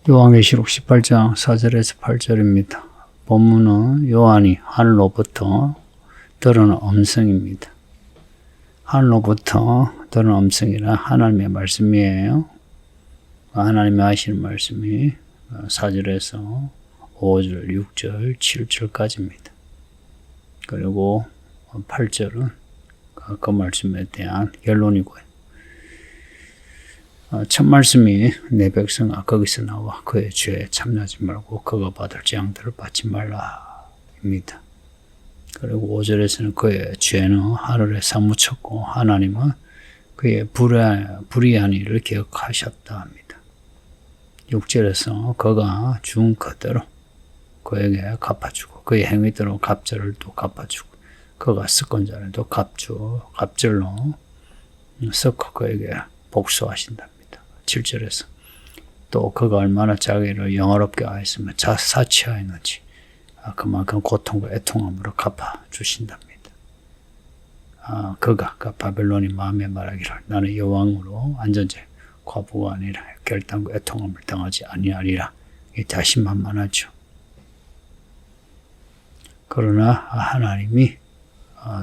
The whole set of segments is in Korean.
요한계시록 18장 4절에서 8절입니다. 본문은 요한이 하늘로부터 들은 음성입니다. 하늘로부터 들은 음성이라 하나님의 말씀이에요. 하나님이 하시는 말씀이 4절에서 5절, 6절, 7절까지입니다. 그리고 8절은 그 말씀에 대한 결론이고요. 첫 말씀이 내 백성아 거기서 나와 그의 죄에 참여하지 말고 그가 받을 재앙들을 받지 말라입니다. 그리고 5절에서는 그의 죄는 하늘에 사무쳤고 하나님은 그의 불의한 일을 기억하셨다 합니다. 6절에서 그가 준 그대로 그에게 갚아주고 그의 행위대로 갑절을 또 갚아주고 그가 섞은 자를도 갑절로 섞어 그에게 복수하신답니다. 7절에서 또 그가 얼마나 자기를 영화롭게 하였으며 사치하였는지 그만큼 고통과 애통함으로 갚아주신답니다. 그가 바벨론이 마음에 말하기를 나는 여왕으로 안전제 과부가 아니라 결단과 애통함을 당하지 아니하리라. 이 자신만만하죠. 그러나 하나님이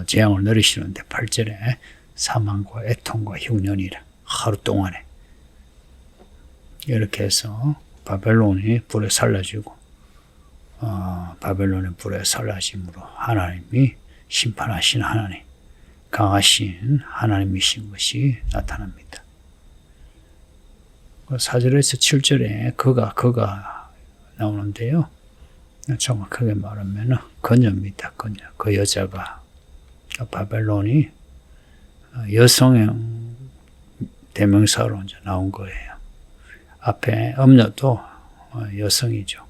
재앙을 내리시는데 8절에 사망과 애통과 흉년이라 하루 동안에 이렇게 해서 바벨론이 불에 살라지고 바벨론의 불에 살라짐으로 하나님이 심판하신 하나님, 강하신 하나님이신 것이 나타납니다. 4절에서 7절에 그가 나오는데요. 정확하게 말하면 그녀입니다. 그녀. 그 여자가 바벨론이 여성형 대명사로 이제 나온 거예요. 앞에 음녀도 여성이죠.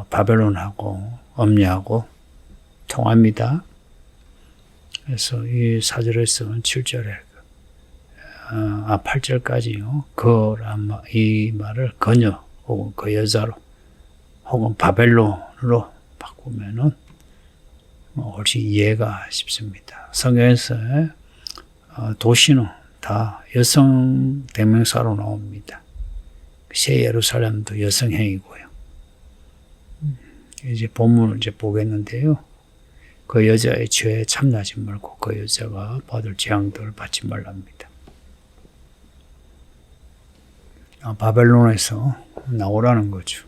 바벨론하고 음녀하고 통합니다. 그래서 이 4절에서 7절에 8절까지요. 이 말을 그녀 혹은 그 여자로 혹은 바벨론으로 바꾸면은 훨씬 이해가 쉽습니다. 성경에서 도시는 다 여성 대명사로 나옵니다. 새 예루살렘도 여성행이고요. 이제 본문을 이제 보겠는데요. 그 여자의 죄에 참나지 말고 그 여자가 받을 재앙들을 받지 말랍니다. 바벨론에서 나오라는 거죠.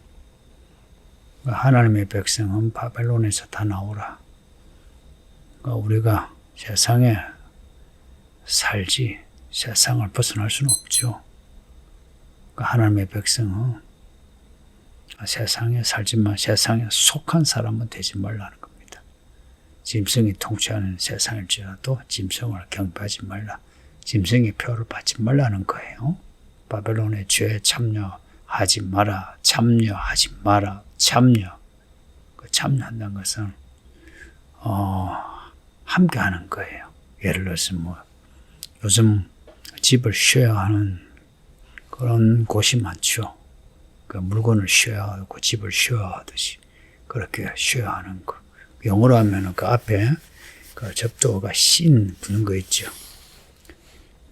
하나님의 백성은 바벨론에서 다 나오라. 우리가 세상에 살지 세상을 벗어날 수는 없죠. 하나님의 백성은 세상에 살지만 세상에 속한 사람은 되지 말라는 겁니다. 짐승이 통치하는 세상일지라도 짐승을 경배하지 말라. 짐승의 표를 받지 말라는 거예요. 바벨론의 죄에 참여하지 마라. 참여하지 마라. 참여한다는 것은 함께 하는 거예요. 예를 들어서 요즘 집을 쉐어하는 그런 곳이 많죠. 그 물건을 쉐어하고 집을 쉐어하듯이 그렇게 쉐어하는 거. 영어로 하면은 그 앞에 그 접두어가 씬 붙는 거 있죠.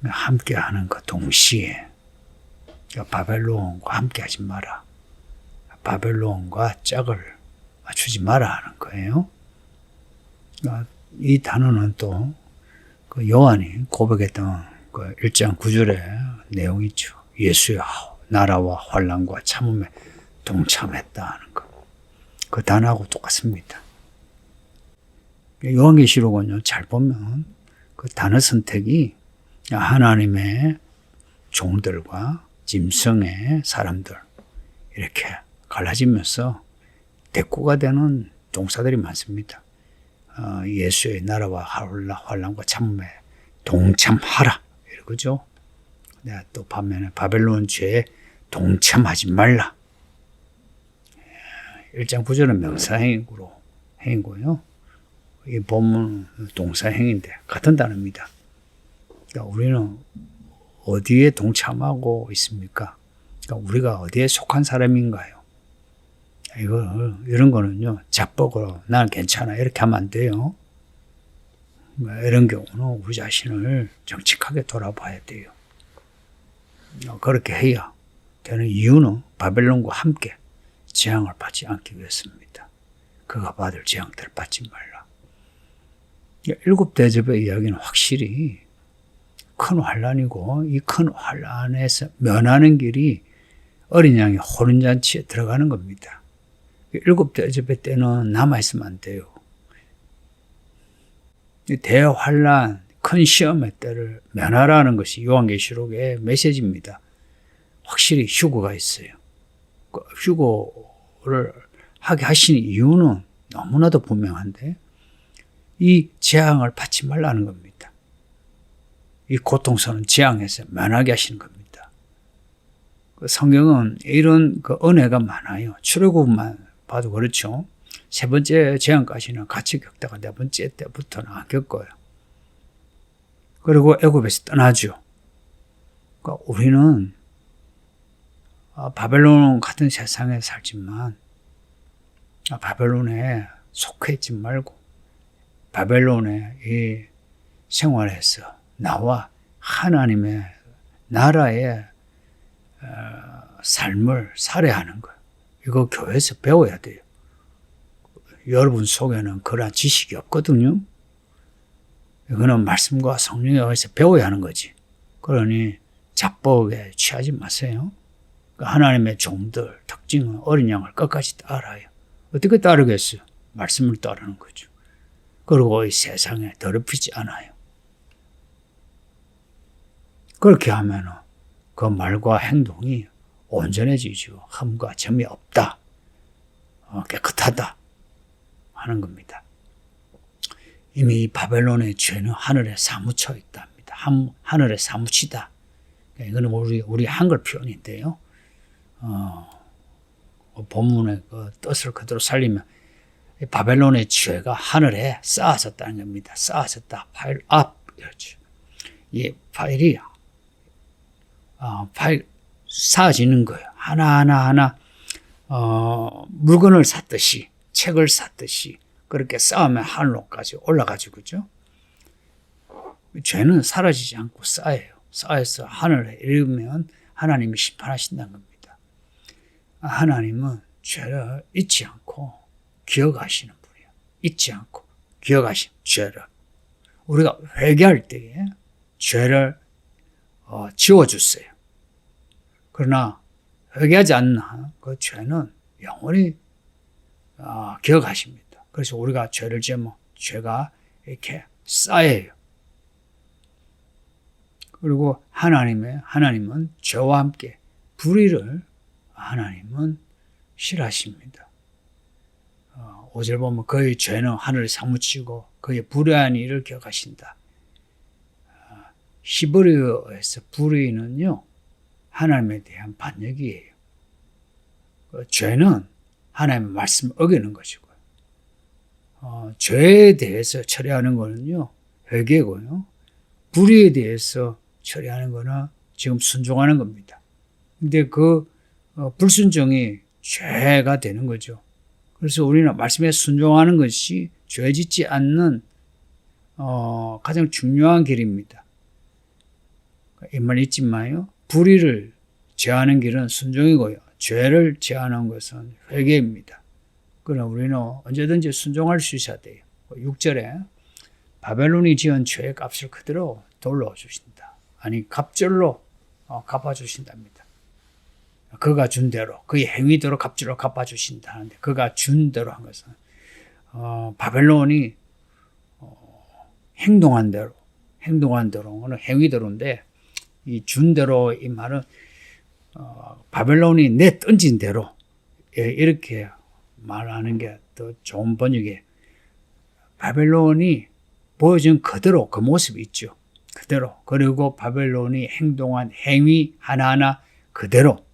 함께 하는 거 동시에 바벨론과 함께 하지 마라. 바벨론과 짝을 맞추지 마라 하는 거예요. 이 단어는 또 그 요한이 고백했던 그 1장 9절의 내용이죠. 예수의 나라와 환난과 참음에 동참했다 하는 거. 그 단어하고 똑같습니다. 요한계시록은요, 잘 보면 그 단어 선택이 하나님의 종들과 짐승의 사람들 이렇게 갈라지면서 대꾸가 되는 동사들이 많습니다. 예수의 나라와 환난과 참음에 동참하라 이러죠. 또 반면에 바벨론 죄에 동참하지 말라. 1장 9절은 명사행이고요. 이 본문 동사행인데 같은 단어입니다. 그러니까 우리는 어디에 동참하고 있습니까? 그러니까 우리가 어디에 속한 사람인가요? 이런 거는요, 자뻑으로 난 괜찮아 이렇게 하면 안 돼요. 이런 경우는 우리 자신을 정직하게 돌아봐야 돼요. 그렇게 해야 되는 이유는 바벨론과 함께 재앙을 받지 않기 위해서입니다. 그가 받을 재앙들을 받지 말라. 일곱 대접의 이야기는 확실히 큰 환란이고 이 큰 환란에서 면하는 길이 어린 양의 호른잔치에 들어가는 겁니다. 일곱 대접의 때는 남아있으면 안 돼요. 대환란, 큰 시험의 때를 면하라는 것이 요한계시록의 메시지입니다. 확실히 휴거가 있어요. 휴거를 하게 하신 이유는 너무나도 분명한데 이 재앙을 받지 말라는 겁니다. 이 고통스러운 재앙에서 면하게 하시는 겁니다. 성경은 이런 은혜가 많아요. 출애굽만 봐도 그렇죠. 세 번째 재앙까지는 같이 겪다가 네 번째 때부터는 안 겪어요. 그리고 애굽에서 떠나죠. 그러니까 우리는 바벨론 같은 세상에 살지만 바벨론에 속해 있지 말고 바벨론의 이 생활에서 나와 하나님의 나라의 삶을 살아야 하는 거예요. 이거 교회에서 배워야 돼요. 여러분 속에는 그런 지식이 없거든요. 이거는 말씀과 성령에 의해서 배워야 하는 거지. 그러니 잡복에 취하지 마세요. 하나님의 종들 특징은 어린 양을 끝까지 따라요. 어떻게 따르겠어요? 말씀을 따르는 거죠. 그리고 이 세상에 더럽히지 않아요. 그렇게 하면 그 말과 행동이 온전해지죠. 흠과 점이 없다. 깨끗하다. 하는 겁니다. 이미 이 바벨론의 죄는 하늘에 사무쳐 있답니다. 하늘에 사무치다. 이거는 우리 한글 표현인데요. 본문의 그 뜻을 그대로 살리면 바벨론의 죄가 하늘에 쌓아졌다는 겁니다. 쌓아졌다. 파일 업 이렇죠. 이 파일이 쌓아지는 거예요. 하나 물건을 샀듯이 책을 샀듯이 그렇게 쌓으면 하늘로까지 올라가죠. 그죠? 죄는 사라지지 않고 쌓여요. 쌓여서 하늘에 이르면 하나님이 심판하신다는 겁니다. 하나님은 죄를 잊지 않고 기억하시는 분이에요. 잊지 않고 기억하시는 죄를. 우리가 회개할 때에 죄를 지워주세요. 그러나 회개하지 않나 그 죄는 영원히 기억하십니다. 그래서 우리가 죄를 지으면 죄가 이렇게 쌓여요. 그리고 하나님은 죄와 함께 불의를 하나님은 싫어하십니다. 5절 보면 그의 죄는 하늘에 사무치고 그의 불의한 일을 기억하신다. 히브리어에서 불의는요 하나님에 대한 반역이에요. 죄는 하나님의 말씀을 어기는 것이고요. 죄에 대해서 처리하는 거는요 회개고요. 불의에 대해서 처리하는 거는 지금 순종하는 겁니다. 근데 그 불순종이 죄가 되는 거죠. 그래서 우리는 말씀에 순종하는 것이 죄 짓지 않는 가장 중요한 길입니다. 이 말 잊지 마요. 불의를 제하는 길은 순종이고요. 죄를 제하는 것은 회개입니다. 그러나 우리는 언제든지 순종할 수 있어야 돼요. 6절에 바벨론이 지은 죄의 값을 그대로 돌려주신다. 아니 갑절로 갚아주신답니다. 그가 준 대로 그의 행위대로 갑절로 갚아주신다 하는데 그가 준 대로 한 것은 바벨론이 행동한 대로는 행위대로인데 이 준 대로 이 말은 바벨론이 내 던진 대로 이렇게 말하는 게 더 좋은 번역이에요. 바벨론이 보여준 그대로 그 모습이 있죠. 그대로. 그리고 바벨론이 행동한 행위 하나하나 그대로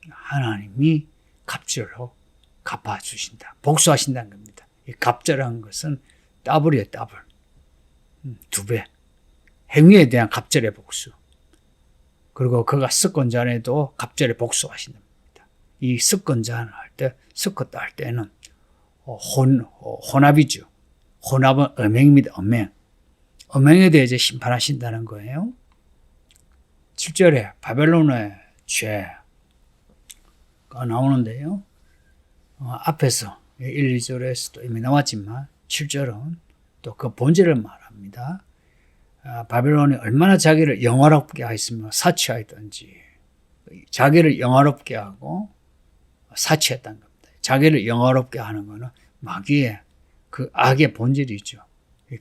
하나님이 갑절로 갚아주신다. 복수하신다는 겁니다. 이 갑절한 것은 더블이에요. 더블. 2배. 행위에 대한 갑절의 복수. 그리고 그가 습권자에도 갑절의 복수하신다. 이 습권자 할 때, 습권다 할 때는 혼합이죠. 혼합은 음행입니다. 음행에 대해 심판하신다는 거예요. 7절에 바벨론의 죄가 나오는데요. 앞에서 1, 2절에서도 이미 나왔지만 7절은 또 그 본질을 말합니다. 바벨론이 얼마나 자기를 영화롭게 하였으며 사치하였던지, 자기를 영화롭게 하고 사치했다는 겁니다. 자기를 영화롭게 하는 것은 마귀의 그 악의 본질이죠.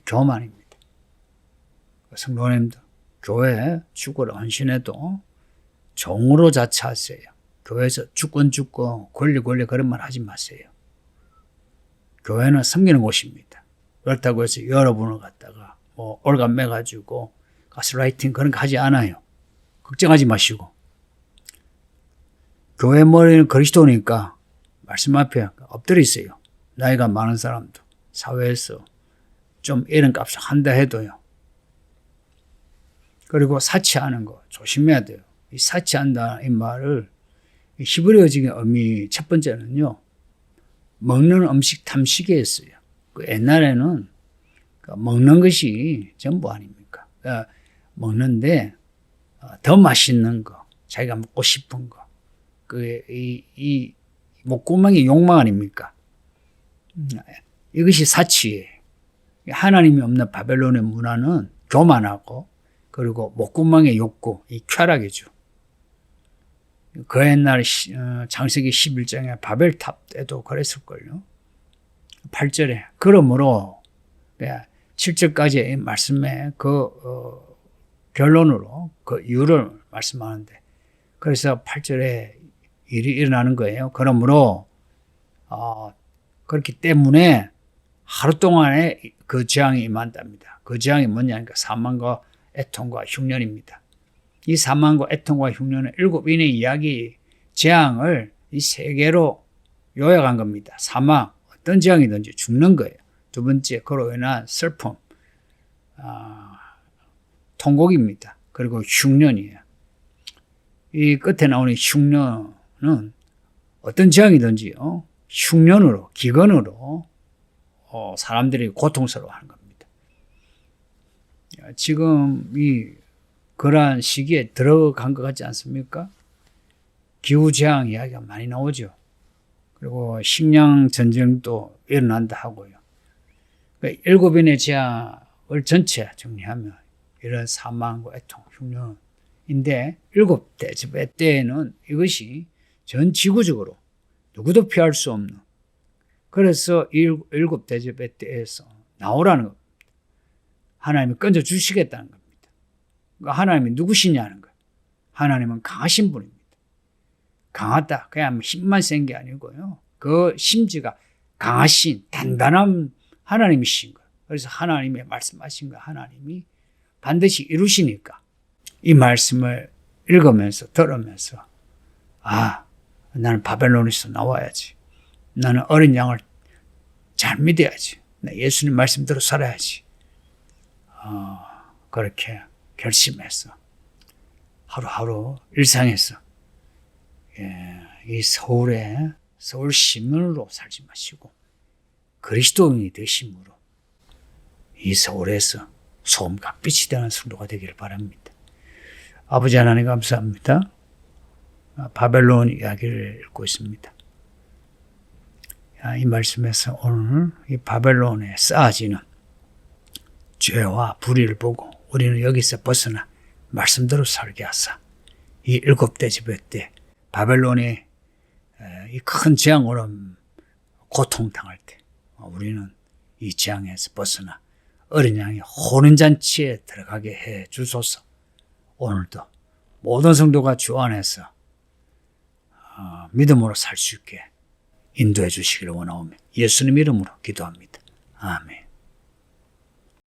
교만입니다. 성도님들, 교회 죽으러 헌신해도 종으로 자처하세요. 교회에서 주권 권리 그런 말 하지 마세요. 교회는 섬기는 곳입니다. 그렇다고 해서 여러분을 갖다가 올감매가지고 가스라이팅 그런 거 하지 않아요. 걱정하지 마시고. 교회 머리는 그리스도니까 말씀 앞에 엎드려 있어요. 나이가 많은 사람도 사회에서 좀 이런 값을 한다 해도요. 그리고 사치하는 거 조심해야 돼요. 이 사치한다 이 말을 히브리어적인 의미 첫 번째는요. 먹는 음식 탐식이었어요. 그 옛날에는 먹는 것이 전부 아닙니까? 먹는데 더 맛있는 거, 자기가 먹고 싶은 거, 이 목구멍의 욕망 아닙니까? 이것이 사치예요. 하나님이 없는 바벨론의 문화는 교만하고 그리고 목구멍의 욕구, 이 쾌락이죠. 그 옛날 창세기 11장에 바벨탑 때도 그랬을걸요. 8절에 그러므로 7절까지의 말씀에 결론으로 그 이유를 말씀하는데 그래서 8절에 일이 일어나는 거예요. 그러므로 그렇기 때문에 하루 동안에 그 재앙이 임한답니다. 그 재앙이 뭐냐니까 사망과 애통과 흉년입니다. 이 사망과 애통과 흉년은 7인의 이야기 재앙을 이 세 개로 요약한 겁니다. 사망, 어떤 재앙이든지 죽는 거예요. 두 번째, 그로 인한 슬픔, 통곡입니다. 그리고 흉년이에요. 이 끝에 나오는 흉년은 어떤 재앙이든지요, 흉년으로, 기근으로 사람들이 고통스러워하는 겁니다. 지금 그러한 시기에 들어간 것 같지 않습니까? 기후재앙 이야기가 많이 나오죠. 그리고 식량 전쟁도 일어난다 하고요. 그러니까 7인의 재앙을 전체 정리하면 이런 사망과 애통, 흉년인데 7대접의 때에는 이것이 전 지구적으로 누구도 피할 수 없는, 그래서 7대접의 때에서 나오라는 겁니다. 하나님이 건져주시겠다는 겁니다. 그러니까 하나님이 누구시냐는 거예요. 하나님은 강하신 분입니다. 강하다. 그냥 힘만 센 게 아니고요. 그 심지가 강하신 단단한 하나님이신 거예요. 그래서 하나님의 말씀하신 거 하나님이 반드시 이루시니까 이 말씀을 읽으면서 들으면서 나는 바벨론에서 나와야지. 나는 어린 양을 잘 믿어야지. 나 예수님 말씀대로 살아야지. 그렇게 결심해서 하루하루 일상에서 이 서울 시민으로 살지 마시고 그리스도인이 되심으로 이 서울에서 소음과 빛이 되는 성도가 되기를 바랍니다. 아버지 하나님 감사합니다. 바벨론 이야기를 읽고 있습니다. 이 말씀에서 오늘 이 바벨론에 쌓아지는 죄와 불의를 보고 우리는 여기서 벗어나 말씀대로 살게 하사 이 7대접의 때 바벨론이 이 큰 재앙으로 고통당할 때 우리는 이 재앙에서 벗어나 어린 양의 혼인잔치에 들어가게 해 주소서. 오늘도 모든 성도가 주 안에서 믿음으로 살 수 있게 인도해 주시기를 원하오며 예수님 이름으로 기도합니다. 아멘.